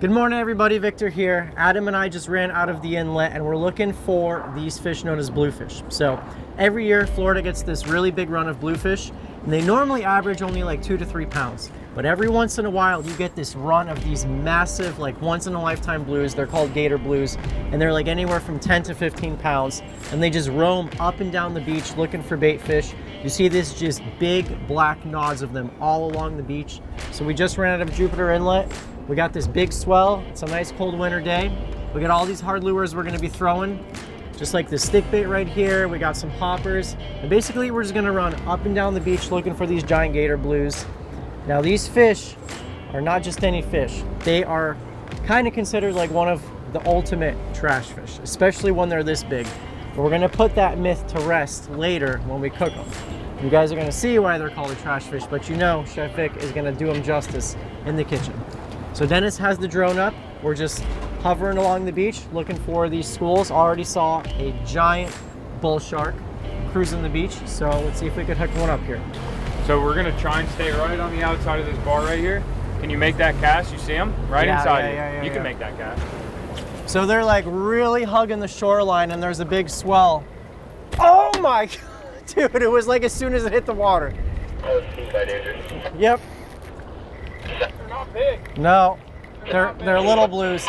Good morning everybody, Victor here. Adam and I just ran out of the inlet and we're looking for these fish known as bluefish. So every year Florida gets this really big run of bluefish and they normally average only like 2 to 3 pounds. But every once in a while you get this run of these massive, like once in a lifetime blues. They're called gator blues and they're like anywhere from 10 to 15 pounds and they just roam up and down the beach looking for bait fish. You see this just big black nods of them all along the beach. So we just ran out of Jupiter Inlet. We got this big swell. It's a nice cold winter day. We got all these hard lures we're gonna be throwing, just like the stick bait right here. We got some poppers. And basically we're just gonna run up and down the beach looking for these giant gator blues. Now these fish are not just any fish. They are kind of considered like one of the ultimate trash fish, especially when they're this big. But we're gonna put that myth to rest later when we cook them. You guys are gonna see why they're called a trash fish, but you know Chef Vic is gonna do them justice in the kitchen. So Dennis has the drone up. We're just hovering along the beach looking for these schools. Already saw a giant bull shark cruising the beach. So let's see if we could hook one up here. So we're gonna try and stay right on the outside of this bar right here. Can you make that cast? You see them? Right inside you. You can make that cast. So they're like really hugging the shoreline and there's a big swell. Oh my God, dude, it was like as soon as it hit the water. Oh, it's seen by danger. Yep. They're not big. No, they're little blues.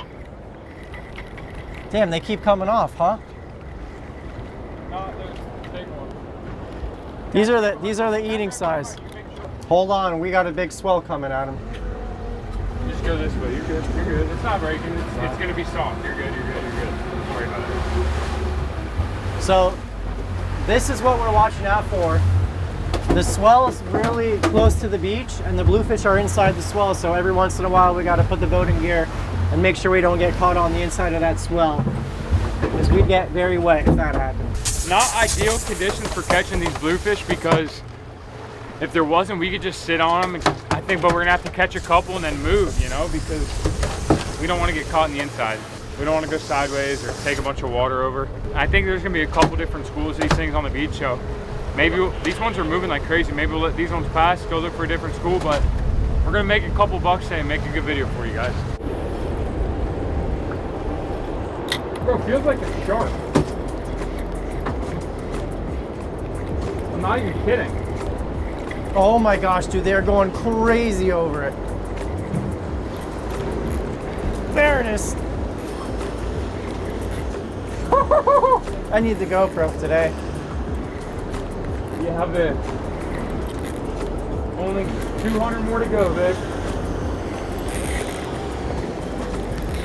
Damn, they keep coming off, huh? No, they're big ones. These are the eating size. Hold on, we got a big swell coming at him. Just go this way. You're good. You're good. It's not breaking. It's gonna be soft. You're good. You're good. You're good. Don't worry about it. So this is what we're watching out for. The swell is really close to the beach and the bluefish are inside the swell, so every once in a while we got to put the boat in gear and make sure we don't get caught on the inside of that swell, because we'd get very wet if that happened. Not ideal conditions for catching these bluefish, because if there wasn't, we could just sit on them, I think, but we're gonna have to catch a couple and then move, you know, because we don't want to get caught in the inside. We don't want to go sideways or take a bunch of water over. I think there's gonna be a couple different schools of these things on the beach, so maybe these ones are moving like crazy. Maybe we'll let these ones pass, go look for a different school, but we're gonna make a couple bucks today and make a good video for you guys. Bro, feels like a shark. I'm not even kidding. Oh my gosh, dude, they're going crazy over it. There it is. I need the GoPro today. You have it. Only 200 more to go, Vic.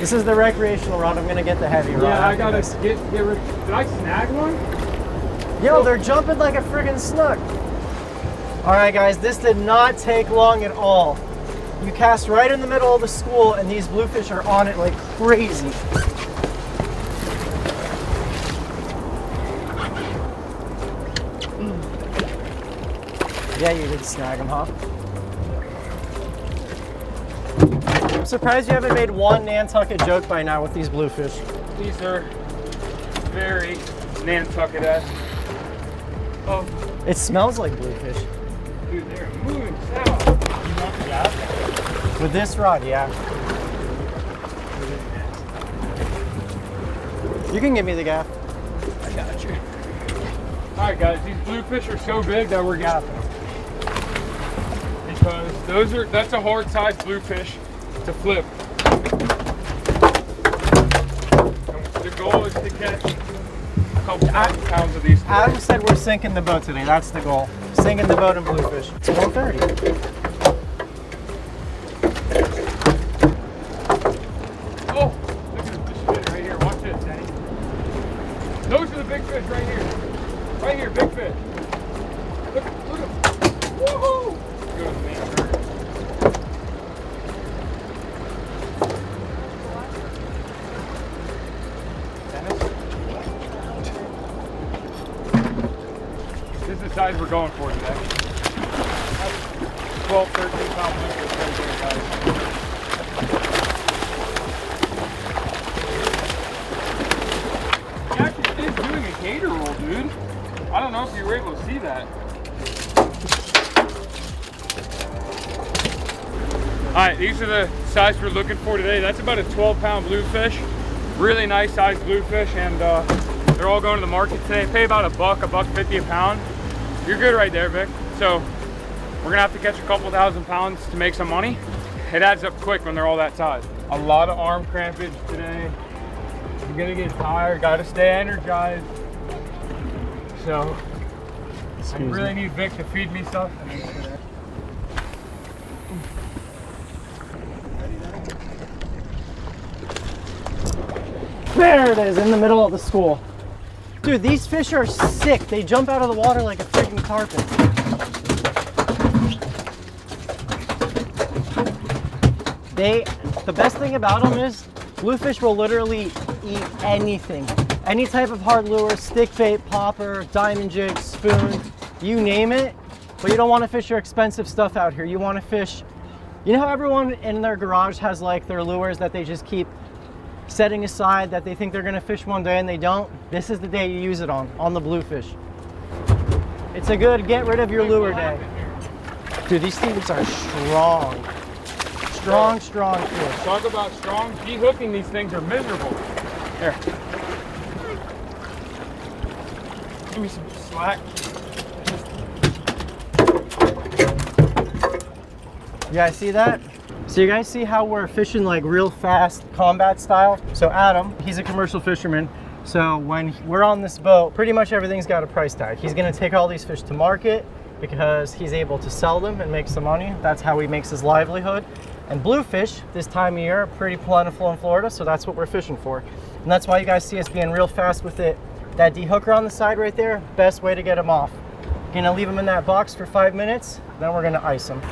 This is the recreational rod. I'm gonna get the heavy rod. Yeah, I gotta get rid. Did I snag one? Yo, they're jumping like a friggin' snook. All right, guys, this did not take long at all. You cast right in the middle of the school and these bluefish are on it like crazy. Yeah, you did snag them, huh? I'm surprised you haven't made one Nantucket joke by now with these bluefish. These are very Nantucket-esque. Oh, It smells like bluefish. dude, they're moving south. You want the gas? With this rod, yeah. You can give me the gaff. I got you. All right, guys, these bluefish are so big that we're gaffing them. Because that's a hard sized bluefish to flip. And the goal is to catch a couple thousand pounds of these today. Adam said we're sinking the boat today. That's the goal. Sinking the boat in bluefish. It's 1:30. Oh, look at this fish right here. Watch this, Danny. Those are the big fish right here. Right here, big fish. Look at them. Woohoo! Good, man. This is the size we're going for today. 12, 13 pound bluefish right there, guys. He actually is doing a gator roll, dude. I don't know if you were able to see that. All right, these are the size we're looking for today. That's about a 12-pound bluefish. Really nice sized bluefish, and they're all going to the market today. Pay about $1.50 a pound. You're good right there, Vic. So we're gonna have to catch a couple thousand pounds to make some money. It adds up quick when they're all that size. A lot of arm crampage today. You're gonna get tired, gotta stay energized. So I really need Vic to feed me stuff. There it is, in the middle of the school. Dude, these fish are sick. They jump out of the water like a freaking carpet. The best thing about them is bluefish will literally eat anything. Any type of hard lure, stick bait, popper, diamond jig, spoon, you name it. But you don't want to fish your expensive stuff out here. You want to fish, you know how everyone in their garage has like their lures that they just keep setting aside that they think they're gonna fish one day and they don't? This is the day you use it on the bluefish. It's a good get rid of your lure day. Dude, these things are strong. Strong fish. Talk about strong. Dehooking these things are miserable. Here. Give me some slack. You guys see that? So you guys see how we're fishing like real fast combat style? So Adam, he's a commercial fisherman. So when we're on this boat, pretty much everything's got a price tag. He's gonna take all these fish to market because he's able to sell them and make some money. That's how he makes his livelihood. And bluefish this time of year are pretty plentiful in Florida, so that's what we're fishing for. And that's why you guys see us being real fast with it. That dehooker on the side right there, best way to get them off. Gonna leave them in that box for 5 minutes, then we're gonna ice them.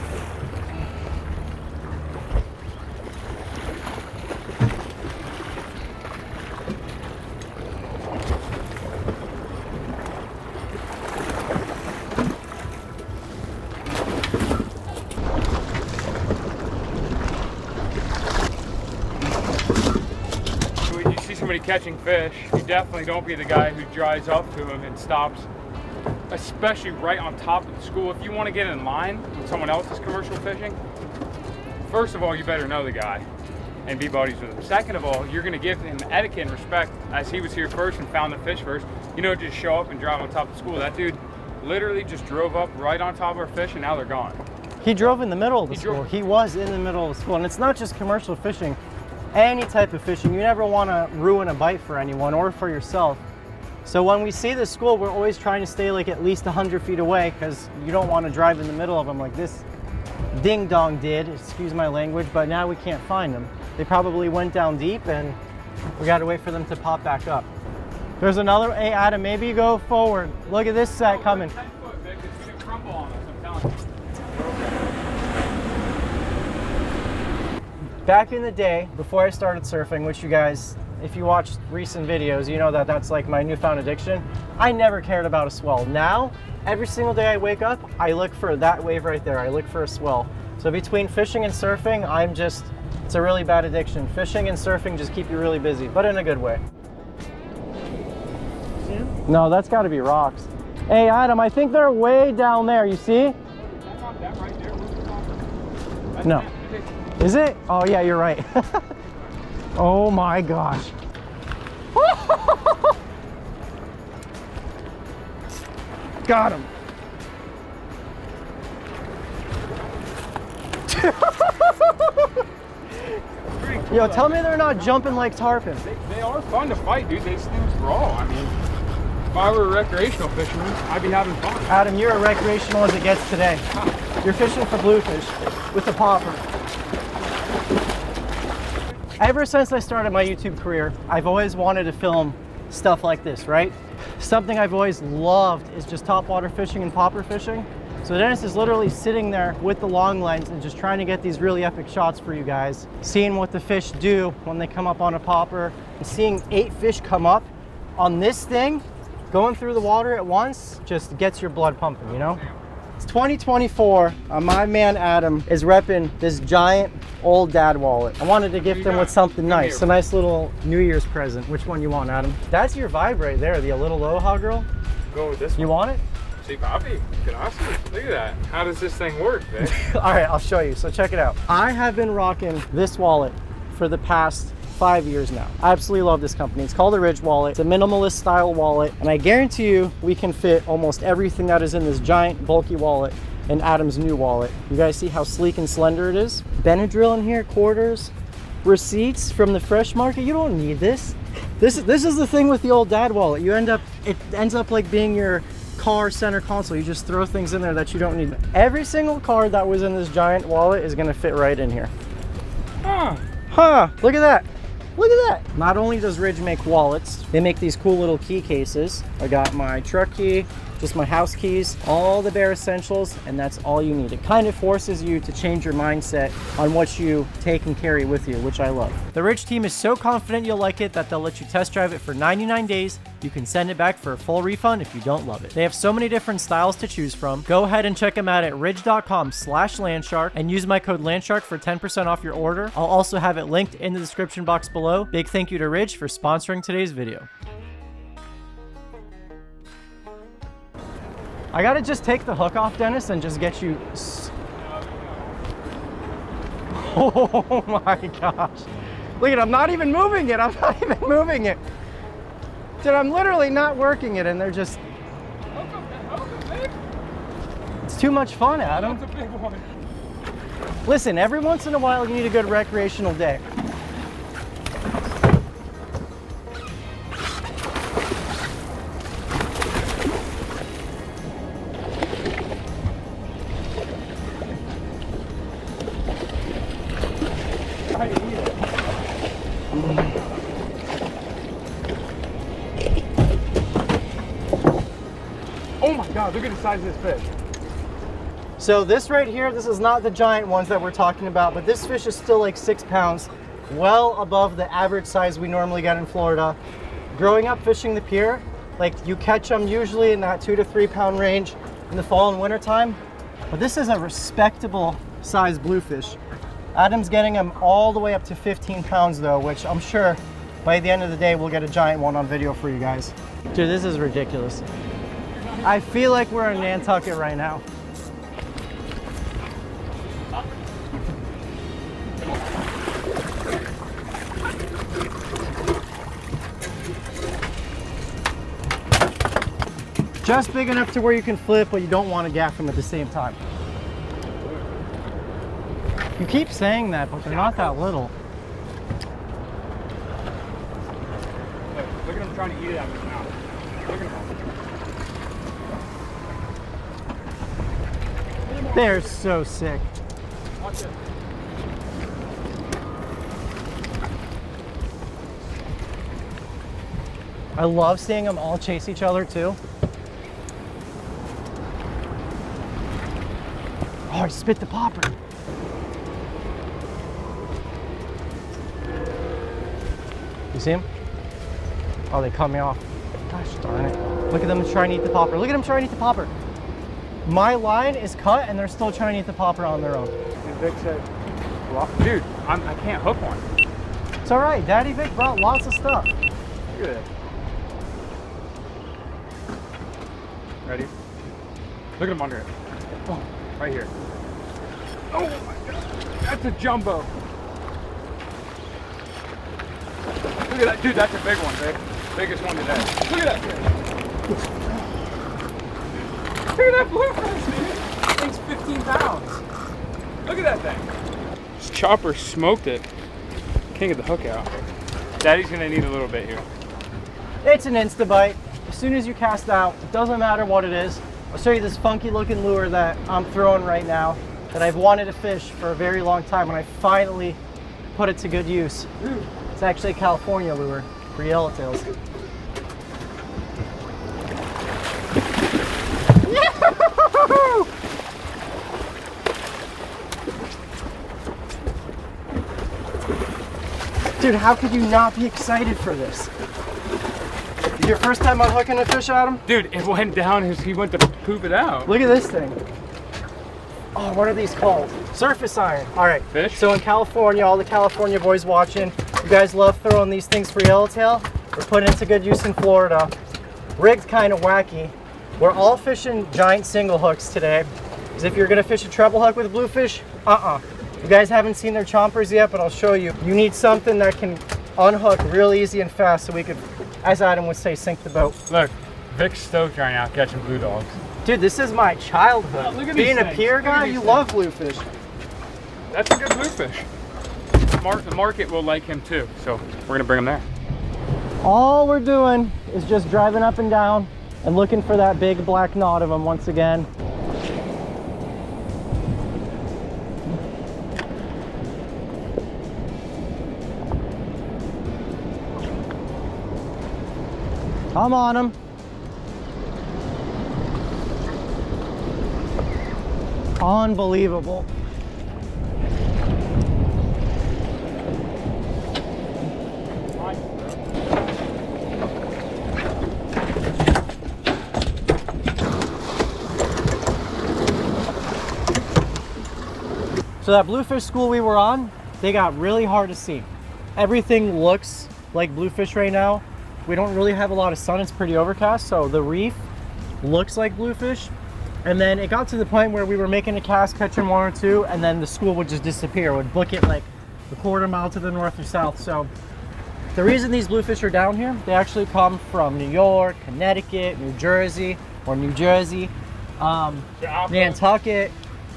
Catching fish, you definitely don't be the guy who drives up to him and stops, especially right on top of the school. If you want to get in line with someone else's commercial fishing, first of all, you better know the guy and be buddies with him. Second of all, you're going to give him etiquette and respect, as he was here first and found the fish first. You know, just show up and drive on top of the school. That dude literally just drove up right on top of our fish, and now they're gone. He drove in the middle of the school. He was in the middle of the school, and it's not just commercial fishing. Any type of fishing, you never want to ruin a bite for anyone or for yourself. So when we see the school, we're always trying to stay like at least 100 feet away because you don't want to drive in the middle of them like this ding dong did, excuse my language, but now we can't find them. They probably went down deep and we got to wait for them to pop back up. There's another, hey Adam, maybe you go forward. Look at this set coming. 10 foot, Vic. It's going to crumble on us, I'm telling you. Back in the day, before I started surfing, which you guys, if you watched recent videos, you know that that's like my newfound addiction. I never cared about a swell. Now, every single day I wake up, I look for that wave right there. I look for a swell. So between fishing and surfing, it's a really bad addiction. Fishing and surfing just keep you really busy, but in a good way. No, that's gotta be rocks. Hey Adam, I think they're way down there, you see? That right there, that's no. Is it? Oh yeah, you're right. Oh my gosh. Got him. Yo, tell me they're not jumping like tarpon. They are fun to fight, dude. These things raw. I mean, if I were a recreational fisherman, I'd be having fun. Adam, you're a recreational as it gets today. You're fishing for bluefish with a popper. Ever since I started my YouTube career, I've always wanted to film stuff like this, right? Something I've always loved is just topwater fishing and popper fishing. So Dennis is literally sitting there with the long lens and just trying to get these really epic shots for you guys, seeing what the fish do when they come up on a popper, and seeing 8 fish come up on this thing, going through the water at once, just gets your blood pumping, you know? It's 2024, my man Adam is repping this giant old dad wallet. I wanted to gift him with something nice, a nice little New Year's present. Which one you want, Adam? That's your vibe right there, the little Aloha girl. Go with this one. You want it? See, Bobby, look at that. How does this thing work, man? All right, I'll show you. So check it out. I have been rocking this wallet for the past 5 years now. I absolutely love this company. It's called the Ridge wallet. It's a minimalist style wallet, and I guarantee you we can fit almost everything that is in this giant bulky wallet in Adam's new wallet. You guys see how sleek and slender it is? Benadryl in here, quarters, receipts from the fresh market. You don't need this. This is the thing with the old dad wallet. It ends up like being your car center console. You just throw things in there that you don't need. Every single card that was in this giant wallet is gonna fit right in here. Look at that. Look at that. Not only does Ridge make wallets, they make these cool little key cases. I got my truck key, just my house keys, all the bare essentials, and that's all you need. It kind of forces you to change your mindset on what you take and carry with you, which I love. The Ridge team is so confident you'll like it that they'll let you test drive it for 99 days. You can send it back for a full refund if you don't love it. They have so many different styles to choose from. Go ahead and check them out at ridge.com/landshark and use my code landshark for 10% off your order. I'll also have it linked in the description box below. Big thank you to Ridge for sponsoring today's video. I gotta just take the hook off, Dennis, and just get you. Oh my gosh. Look at it, I'm not even moving it. I'm not even moving it. Dude, I'm literally not working it, and they're just. It's too much fun, Adam. That's a big one. Listen, every once in a while you need a good recreational day. Oh my God, look at the size of this fish. So this right here, this is not the giant ones that we're talking about, but this fish is still like 6 pounds, well above the average size we normally get in Florida. Growing up fishing the pier, like you catch them usually in that 2 to 3 pound range in the fall and winter time, but this is a respectable size bluefish. Adam's getting them all the way up to 15 pounds though, which I'm sure by the end of the day we'll get a giant one on video for you guys. Dude, this is ridiculous. I feel like we're in Nantucket right now. Just big enough to where you can flip, but you don't want to gaff them at the same time. You keep saying that, but they're not that little. Look at him trying to eat it out of his mouth. Look at him. They're so sick. Watch it. I love seeing them all chase each other too. Oh, I spit the popper. You see him? Oh, they cut me off. Gosh darn it. Look at them trying to eat the popper. Look at them trying to eat the popper. My line is cut and they're still trying to eat the popper on their own. And Vic said, well, dude, I can't hook one. It's all right. Daddy Vic brought lots of stuff. Look at it. Ready? Look at him under it. Oh, right here. Oh my God, that's a jumbo. Look at that, dude, that's a big one, Vic. Biggest one today. Look at that fish. Look at that bluefish, dude. That thing's 15 pounds. Look at that thing. This chopper smoked it. Can't get the hook out. Daddy's gonna need a little bit here. It's an insta bite. As soon as you cast out, it doesn't matter what it is. I'll show you this funky looking lure that I'm throwing right now that I've wanted to fish for a very long time, and I finally put it to good use. It's actually a California lure for yellowtails. Dude, how could you not be excited for this? Is your first time unhooking a fish, Adam? Dude, it went down as he went to poop it out. Look at this thing. Oh, what are these called? Surface iron. All right. Fish? So in California, all the California boys watching, you guys love throwing these things for yellowtail. We're putting it to good use in Florida. Rig's kind of wacky. We're all fishing giant single hooks today. Because if you're gonna fish a treble hook with bluefish, You guys haven't seen their chompers yet, but I'll show you. You need something that can unhook real easy and fast so we could, as Adam would say, sink the boat. Look, Vic's stoked right now catching blue dogs. Dude, this is my childhood. Oh, look at Being these a things. pier Look at guy, these you things. love bluefish. That's a good bluefish. The market will like him too, so we're gonna bring him there. All we're doing is just driving up and down and looking for that big black knot of them once again. I'm on them. Unbelievable. So that bluefish school we were on, they got really hard to see. Everything looks like bluefish right now. We don't really have a lot of sun, it's pretty overcast, so the reef looks like bluefish. And then it got to the point where we were making a cast, catching one or two, and then the school would just disappear, would book it like a quarter mile to the north or south. So the reason these bluefish are down here, they actually come from New York, Connecticut, New Jersey, Nantucket,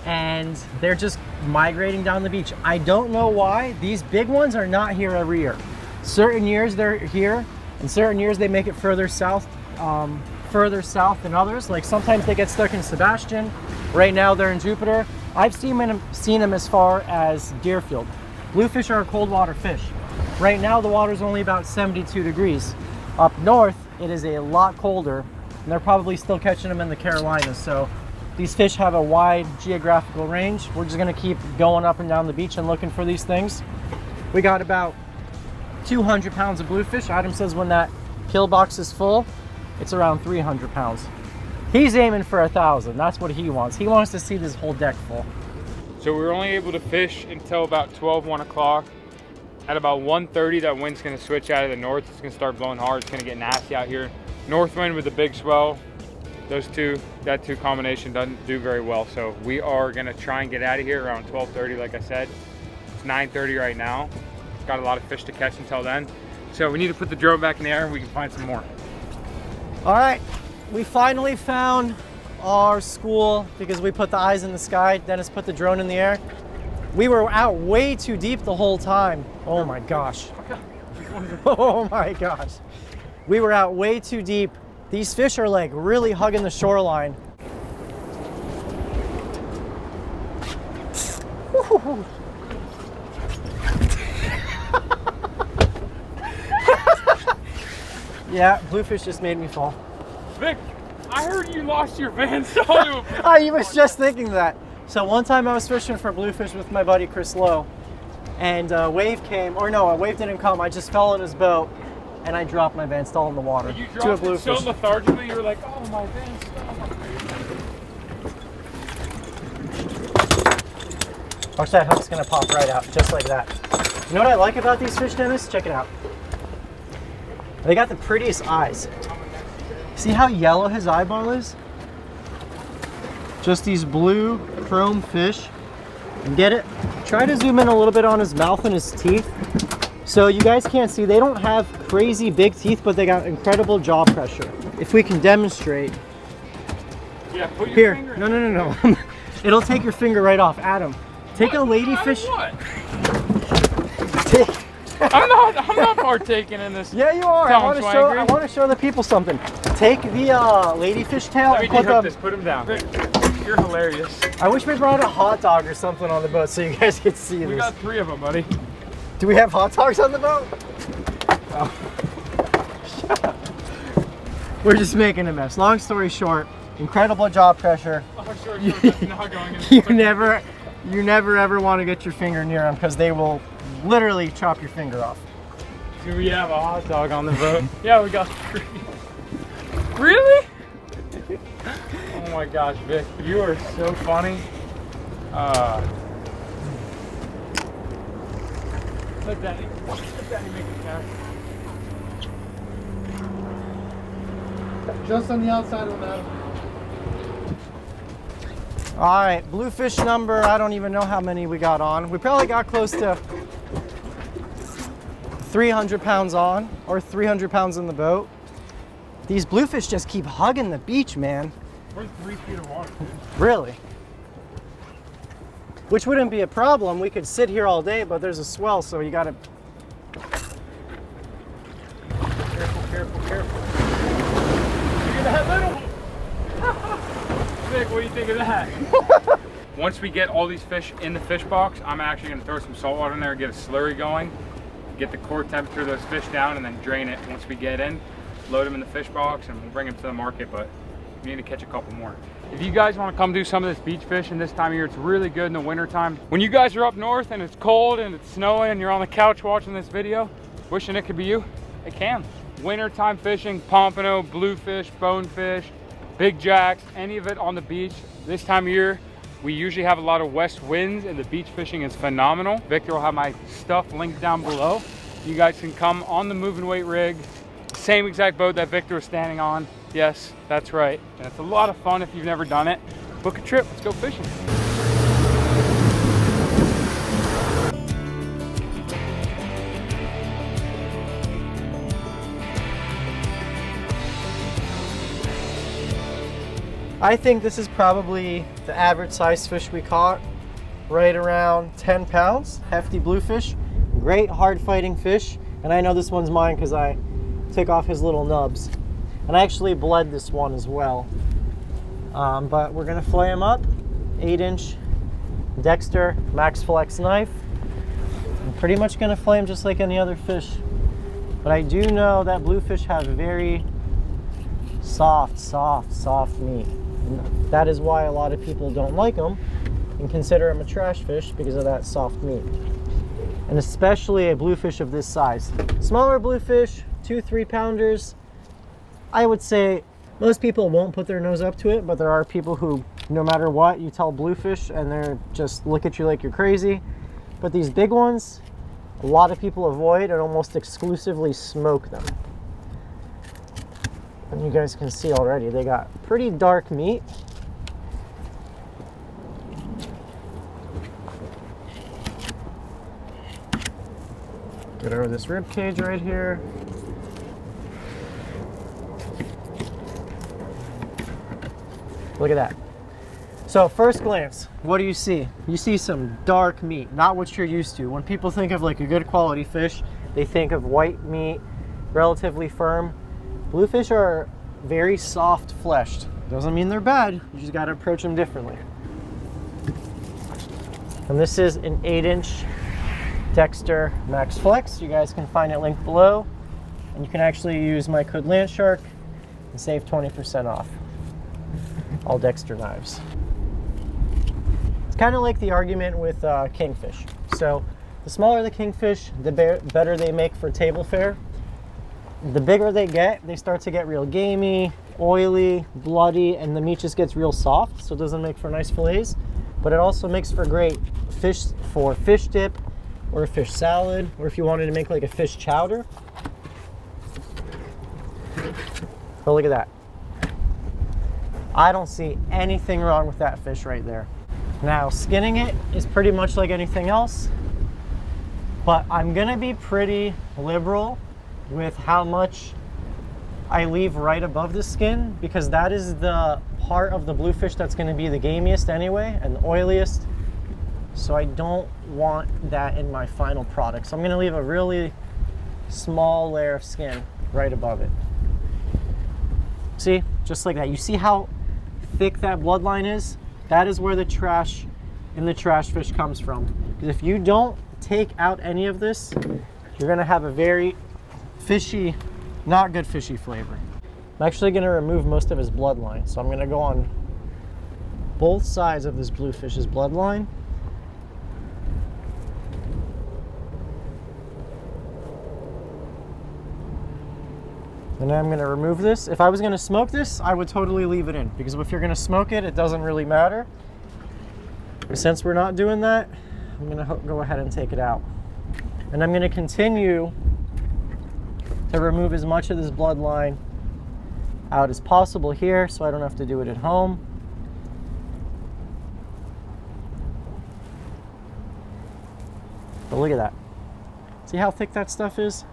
and they're just migrating down the beach. I don't know why. These big ones are not here every year. Certain years they're here, and certain years they make it further south than others. Like sometimes they get stuck in Sebastian. Right now they're in Jupiter. I've seen them as far as Deerfield. Bluefish are a cold water fish. Right now the water's only about 72 degrees. Up north it is a lot colder, and they're probably still catching them in the Carolinas. So these fish have a wide geographical range. We're just gonna keep going up and down the beach and looking for these things. We got about 200 pounds of bluefish. Adam says when that kill box is full, it's around 300 pounds. He's aiming for 1,000. That's what he wants. He wants to see this whole deck full. So we were only able to fish until about 12, 1 o'clock. At about 1:30, that wind's gonna switch out of the north. It's gonna start blowing hard. It's gonna get nasty out here. North wind with a big swell. That two combination doesn't do very well. So we are gonna try and get out of here around 12:30, like I said. It's 9:30 right now. Got a lot of fish to catch until then. So we need to put the drone back in the air and we can find some more. All right, we finally found our school because we put the eyes in the sky. Dennis put the drone in the air. We were out way too deep the whole time. Oh my gosh. Oh my gosh. We were out way too deep. These fish are like really hugging the shoreline. Yeah, bluefish just made me fall. Vic, I heard you lost your van solo. I was just thinking that. So one time I was fishing for bluefish with my buddy Chris Lowe, and a wave came, or no, a wave didn't come. I just fell in his boat, and I dropped my van stall in the water You to a dropped it bluefish. so lethargically, you were like, oh, my van stalled. Watch, that hook's gonna pop right out, just like that. You know what I like about these fish, Dennis? Check it out. They got the prettiest eyes. See how yellow his eyeball is? Just these blue chrome fish. And get it? Try to zoom in a little bit on his mouth and his teeth. So you guys can't see, they don't have crazy big teeth, but they got incredible jaw pressure. If we can demonstrate. Yeah, put your Here, finger no. It'll take your finger right off. Adam, take a ladyfish. What? Take, I'm not partaking in this. yeah, you are. I Tom want to Swangery. show the people something. Take the ladyfish tail Let me and put dehook them. this. Put him down. Vic, you're hilarious. I wish we brought a hot dog or something on the boat so you guys could see We this. got 3 of them, buddy. Do we have hot dogs on the boat? Oh. Shut up. We're just making a mess. Long story short, incredible jaw pressure. You never ever want to get your finger near them because they will literally chop your finger off. Do we have a hot dog on the boat? Yeah, we got 3. Really? Oh my gosh, Vic, you are so funny. Let Daddy make a cast. Just on the outside of that. All right, bluefish number, I don't even know how many we got on. We probably got close to 300 pounds on, or 300 pounds in the boat. These bluefish just keep hugging the beach, man. We're 3 feet of water. Really? Which wouldn't be a problem. We could sit here all day, but there's a swell, so you gotta... Careful, careful, careful. Look at that little one. Vic, what do you think of that? Once we get all these fish in the fish box, I'm actually gonna throw some salt water in there and get a slurry going, get the core temperature of those fish down, and then drain it once we get in, load them in the fish box, and we'll bring them to the market, but we need to catch a couple more. If you guys want to come do some of this beach fishing this time of year, it's really good in the winter time. When you guys are up north and it's cold and it's snowing and you're on the couch watching this video, wishing it could be you, it can. Wintertime fishing, pompano, bluefish, bonefish, big jacks, any of it on the beach. This time of year, we usually have a lot of west winds and the beach fishing is phenomenal. Victor will have my stuff linked down below. You guys can come on the moving weight rig, same exact boat that Victor was standing on. Yes, that's right. And it's a lot of fun if you've never done it. Book a trip, let's go fishing. I think this is probably the average size fish we caught, right around 10 pounds, hefty bluefish, great hard fighting fish. And I know this one's mine because I took off his little nubs. And I actually bled this one as well. But we're gonna fillet him up, 8-inch Dexter Max Flex knife. I'm pretty much gonna fillet him just like any other fish. But I do know that bluefish have very soft meat. And that is why a lot of people don't like them and consider them a trash fish because of that soft meat. And especially a bluefish of this size. Smaller bluefish, 2-3 pounders, I would say most people won't put their nose up to it, but there are people who, no matter what, you tell bluefish and they're just look at you like you're crazy. But these big ones, a lot of people avoid and almost exclusively smoke them. And you guys can see already, they got pretty dark meat. Get over this rib cage right here. Look at that. So first glance, what do you see? You see some dark meat, not what you're used to. When people think of like a good quality fish, they think of white meat, relatively firm. Bluefish are very soft fleshed. Doesn't mean they're bad, you just gotta approach them differently. And this is an 8-inch Dexter Max Flex. You guys can find it linked below. And you can actually use my code Landshark and save 20% off all Dexter knives. It's kind of like the argument with kingfish. So the smaller the kingfish, the better they make for table fare. The bigger they get, they start to get real gamey, oily, bloody, and the meat just gets real soft, so it doesn't make for nice fillets. But it also makes for great fish for fish dip or a fish salad, or if you wanted to make like a fish chowder. Oh, look at that. I don't see anything wrong with that fish right there. Now, skinning it is pretty much like anything else, but I'm gonna be pretty liberal with how much I leave right above the skin, because that is the part of the bluefish that's gonna be the gamiest anyway and the oiliest. So I don't want that in my final product. So I'm gonna leave a really small layer of skin right above it. See, just like that. You see how thick that bloodline is? That is where the trash in the trash fish comes from. Because if you don't take out any of this, you're gonna have a very fishy, not good fishy flavor. I'm actually gonna remove most of his bloodline. So I'm gonna go on both sides of this bluefish's bloodline. And then I'm gonna remove this. If I was gonna smoke this, I would totally leave it in, because if you're gonna smoke it, it doesn't really matter. But since we're not doing that, I'm gonna go ahead and take it out. And I'm gonna continue to remove as much of this bloodline out as possible here, so I don't have to do it at home. But look at that. See how thick that stuff is?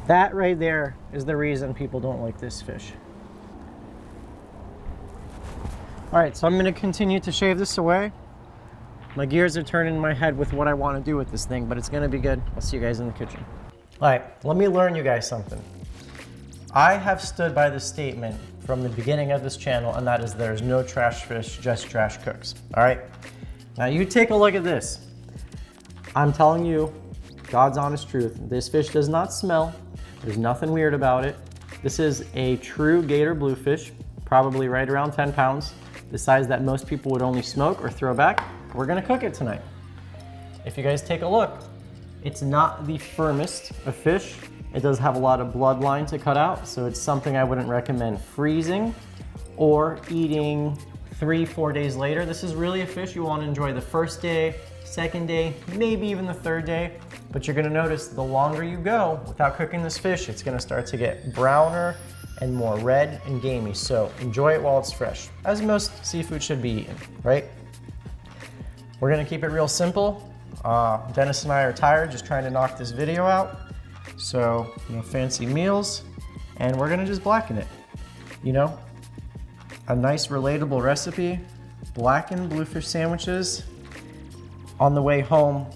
That right there is the reason people don't like this fish. All right, so I'm gonna continue to shave this away. My gears are turning in my head with what I want to do with this thing, but it's gonna be good. I'll see you guys in the kitchen. All right, let me learn you guys something. I have stood by the statement from the beginning of this channel, and that is there's no trash fish, just trash cooks. All right, now you take a look at this. I'm telling you, God's honest truth, this fish does not smell. There's nothing weird about it. This is a true gator bluefish, probably right around 10 pounds, the size that most people would only smoke or throw back. We're gonna cook it tonight. If you guys take a look, it's not the firmest of fish. It does have a lot of bloodline to cut out, so it's something I wouldn't recommend freezing or eating 3-4 days later. This is really a fish you want to enjoy the first day, second day, maybe even the third day. But you're gonna notice the longer you go without cooking this fish, it's gonna start to get browner and more red and gamey. So enjoy it while it's fresh, as most seafood should be eaten, right? We're gonna keep it real simple. Dennis and I are tired just trying to knock this video out. So, no fancy meals, and we're gonna just blacken it. You know, a nice relatable recipe, blackened bluefish sandwiches. On the way home,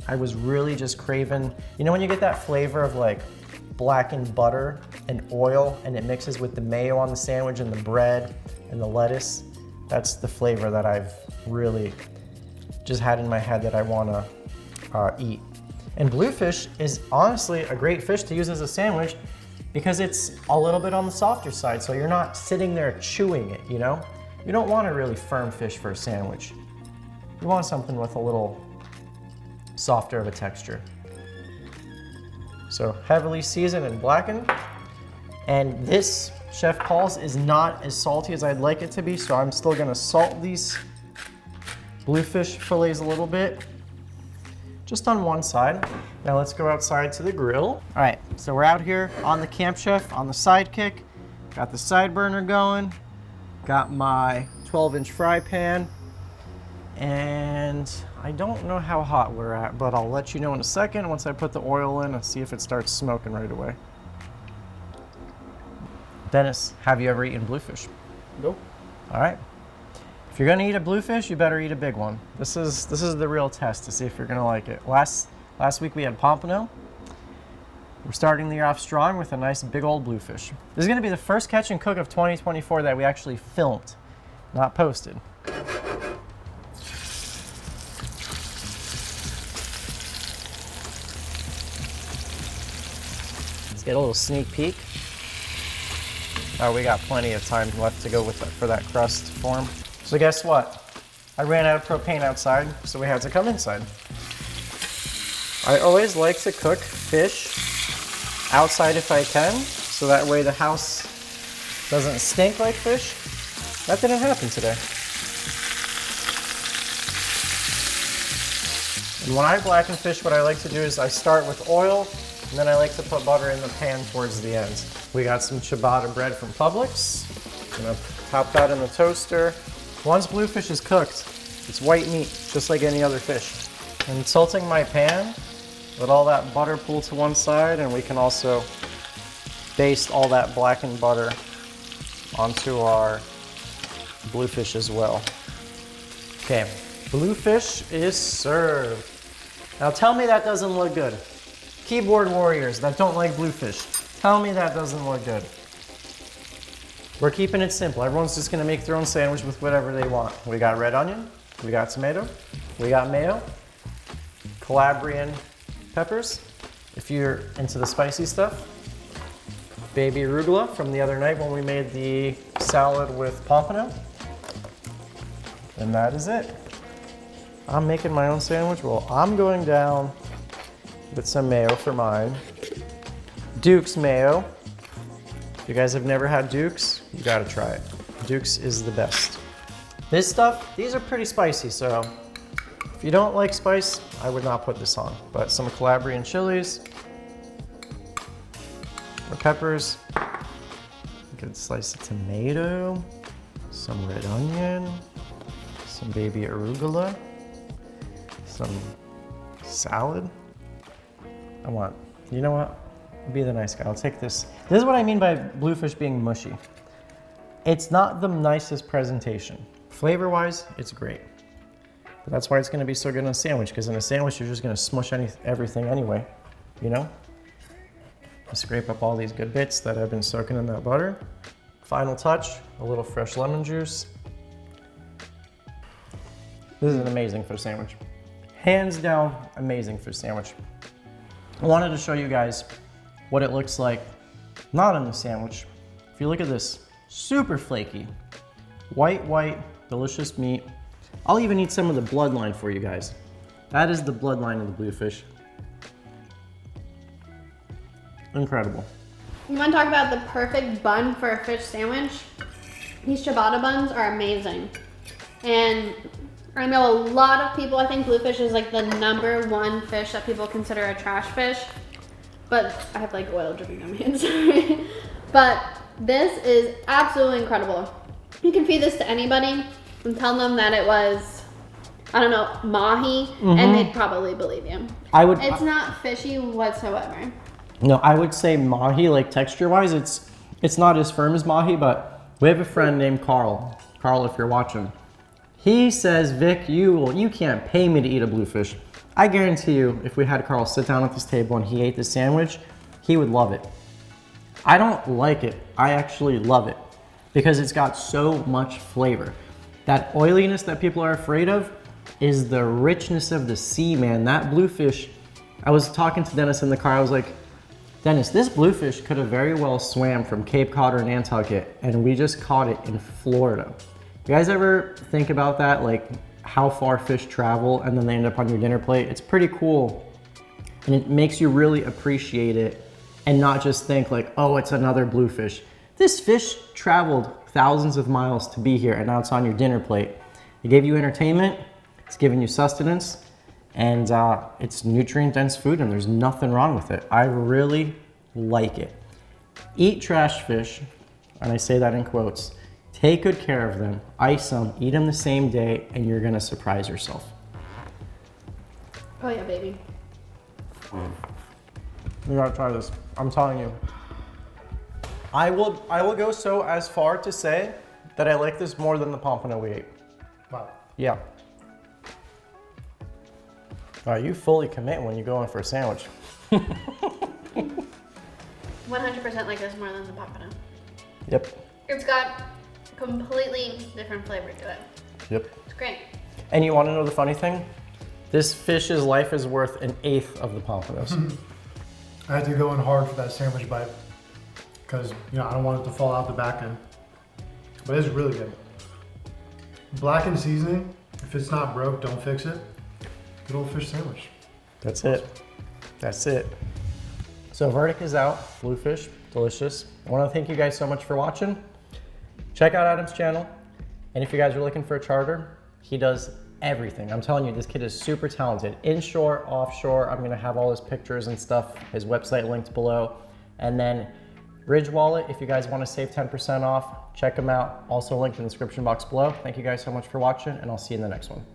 I was really just craving, you know when you get that flavor of like blackened butter and oil and it mixes with the mayo on the sandwich and the bread and the lettuce? That's the flavor that I've really just had in my head that I wanna eat. And bluefish is honestly a great fish to use as a sandwich because it's a little bit on the softer side, so you're not sitting there chewing it, you know? You don't want a really firm fish for a sandwich. You want something with a little softer of a texture. So heavily seasoned and blackened. And this, Chef Paul's, is not as salty as I'd like it to be, so I'm still gonna salt these bluefish fillets a little bit, just on one side. Now let's go outside to the grill. All right, so we're out here on the Camp Chef on the Sidekick. Got the side burner going, got my 12-inch fry pan, and I don't know how hot we're at, but I'll let you know in a second once I put the oil in and see if it starts smoking right away. Dennis, have you ever eaten bluefish? Nope. All right. If you're gonna eat a bluefish, you better eat a big one. This is the real test to see if you're gonna like it. Last week we had pompano. We're starting the year off strong with a nice big old bluefish. This is gonna be the first catch and cook of 2024 that we actually filmed, not posted. Let's get a little sneak peek. Oh, we got plenty of time left to go with that, for that crust to form. So guess what? I ran out of propane outside, so we had to come inside. I always like to cook fish outside if I can, so that way the house doesn't stink like fish. That didn't happen today. And when I blacken fish, what I like to do is I start with oil, and then I like to put butter in the pan towards the end. We got some ciabatta bread from Publix. I'm gonna pop that in the toaster. Once bluefish is cooked, it's white meat, just like any other fish. I'm tilting my pan, let all that butter pool to one side, and we can also baste all that blackened butter onto our bluefish as well. Okay, bluefish is served. Now tell me that doesn't look good. Keyboard warriors that don't like bluefish, tell me that doesn't look good. We're keeping it simple. Everyone's just gonna make their own sandwich with whatever they want. We got red onion, we got tomato, we got mayo, Calabrian peppers, if you're into the spicy stuff, baby arugula from the other night when we made the salad with pompano, and that is it. I'm making my own sandwich. Well, I'm going down with some mayo for mine. Duke's mayo. If you guys have never had Duke's, you gotta try it. Duke's is the best. This stuff, these are pretty spicy, so if you don't like spice, I would not put this on. But some Calabrian chilies, or peppers, a good slice of tomato, some red onion, some baby arugula, some salad. You know what? Be the nice guy. I'll take this. This is what I mean by bluefish being mushy. It's not the nicest presentation. Flavor-wise, it's great. But that's why it's gonna be so good in a sandwich, because in a sandwich, you're just gonna smush everything anyway, you know? Scrape up all these good bits that have been soaking in that butter. Final touch, a little fresh lemon juice. This is amazing for a sandwich. Hands down, amazing for a sandwich. I wanted to show you guys what it looks like, not in the sandwich. If you look at this, super flaky, white, delicious meat. I'll even eat some of the bloodline for you guys. That is the bloodline of the bluefish. Incredible. You want to talk about the perfect bun for a fish sandwich? These ciabatta buns are amazing. And I know a lot of people, I think bluefish is like the #1 fish that people consider a trash fish. But I have like oil dripping on my hands. But this is absolutely incredible. You can feed this to anybody and tell them that it was, I don't know, mahi, and they'd probably believe you. It's not fishy whatsoever. No, I would say mahi, like texture-wise, it's not as firm as mahi, but we have a friend named Carl. Carl, if you're watching. He says, Vic, you can't pay me to eat a bluefish. I guarantee you, if we had Carl sit down at this table and he ate this sandwich, he would love it. I don't like it. I actually love it because it's got so much flavor. That oiliness that people are afraid of is the richness of the sea, man. That bluefish, I was talking to Dennis in the car, I was like, Dennis, this bluefish could have very well swam from Cape Cod or Nantucket, and we just caught it in Florida. You guys ever think about that? Like how far fish travel and then they end up on your dinner plate? It's pretty cool. And it makes you really appreciate it and not just think like, oh, it's another bluefish. This fish traveled thousands of miles to be here and now it's on your dinner plate. It gave you entertainment, it's giving you sustenance, and it's nutrient-dense food and there's nothing wrong with it. I really like it. Eat trash fish, and I say that in quotes. Take good care of them, ice them, eat them the same day, and you're gonna surprise yourself. Oh yeah, baby. You gotta try this, I'm telling you. I will go so as far to say that I like this more than the pompano we ate. Wow. Yeah. All right, you fully commit when you go in for a sandwich. 100% like this more than the pompano. Yep. It's got completely different flavor to it. Yep. It's great. And you wanna know the funny thing? This fish's life is worth 1/8 of the pompanos. I had to go in hard for that sandwich bite because, you know, I don't want it to fall out the back end. But it's really good. Blackened seasoning, if it's not broke, don't fix it. Good old fish sandwich. That's it. That's it. So verdict is out. Bluefish, delicious. I want to thank you guys so much for watching. Check out Adam's channel. And if you guys are looking for a charter, he does everything. I'm telling you, this kid is super talented. Inshore, offshore. I'm going to have all his pictures and stuff, his website linked below. And then Ridge Wallet, if you guys want to save 10% off, check them out. Also linked in the description box below. Thank you guys so much for watching, and I'll see you in the next one.